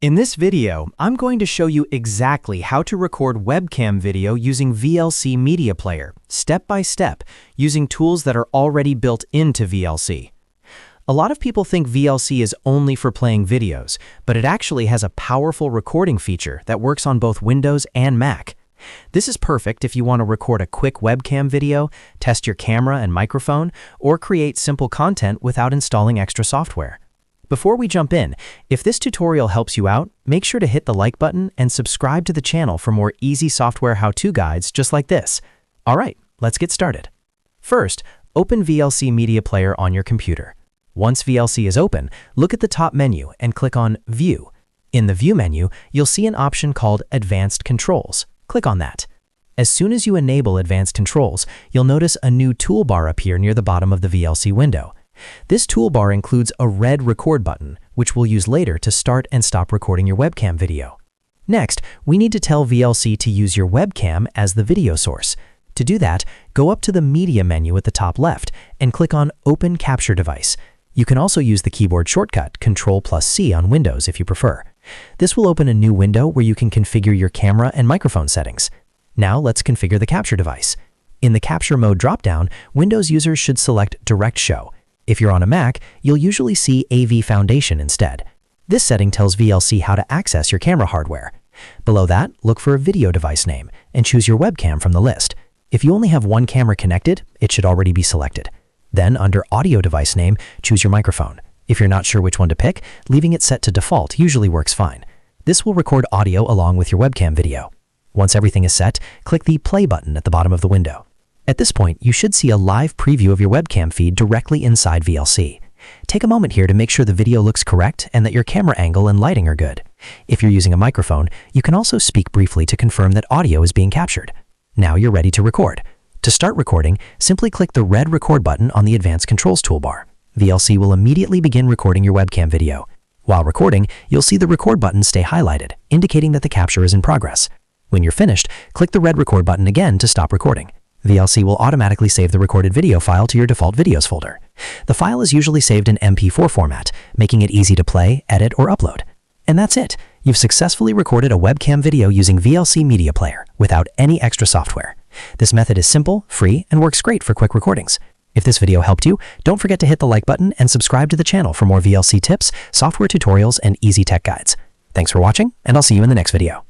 In this video, I'm going to show you exactly how to record webcam video using VLC Media Player, step by step, using tools that are already built into VLC. A lot of people think VLC is only for playing videos, but it actually has a powerful recording feature that works on both Windows and Mac. This is perfect if you want to record a quick webcam video, test your camera and microphone, or create simple content without installing extra software. Before we jump in, if this tutorial helps you out, make sure to hit the like button and subscribe to the channel for more easy software how-to guides just like this. All right, let's get started. First, open VLC Media Player on your computer. Once VLC is open, look at the top menu and click on View. In the View menu, you'll see an option called Advanced Controls. Click on that. As soon as you enable Advanced Controls, you'll notice a new toolbar appear near the bottom of the VLC window. This toolbar includes a red record button, which we'll use later to start and stop recording your webcam video. Next, we need to tell VLC to use your webcam as the video source. To do that, go up to the Media menu at the top left and click on Open Capture Device. You can also use the keyboard shortcut Ctrl+C on Windows if you prefer. This will open a new window where you can configure your camera and microphone settings. Now let's configure the capture device. In the Capture Mode dropdown, Windows users should select directshow. If you're on a Mac, you'll usually see avfoundation instead. This setting tells VLC how to access your camera hardware. Below that, look for a video device name and choose your webcam from the list. If you only have one camera connected, it should already be selected. Then, under audio device name, choose your microphone. If you're not sure which one to pick, leaving it set to default usually works fine. This will record audio along with your webcam video. Once everything is set, click the play button at the bottom of the window. At this point, you should see a live preview of your webcam feed directly inside VLC. Take a moment here to make sure the video looks correct and that your camera angle and lighting are good. If you're using a microphone, you can also speak briefly to confirm that audio is being captured. Now you're ready to record. To start recording, simply click the red record button on the Advanced Controls toolbar. VLC will immediately begin recording your webcam video. While recording, you'll see the record button stay highlighted, indicating that the capture is in progress. When you're finished, click the red record button again to stop recording. VLC will automatically save the recorded video file to your default videos folder. The file is usually saved in MP4 format, making it easy to play, edit, or upload. And that's it. You've successfully recorded a webcam video using VLC Media Player without any extra software. This method is simple, free, and works great for quick recordings. If this video helped you, don't forget to hit the like button and subscribe to the channel for more VLC tips, software tutorials, and easy tech guides. Thanks for watching, and I'll see you in the next video.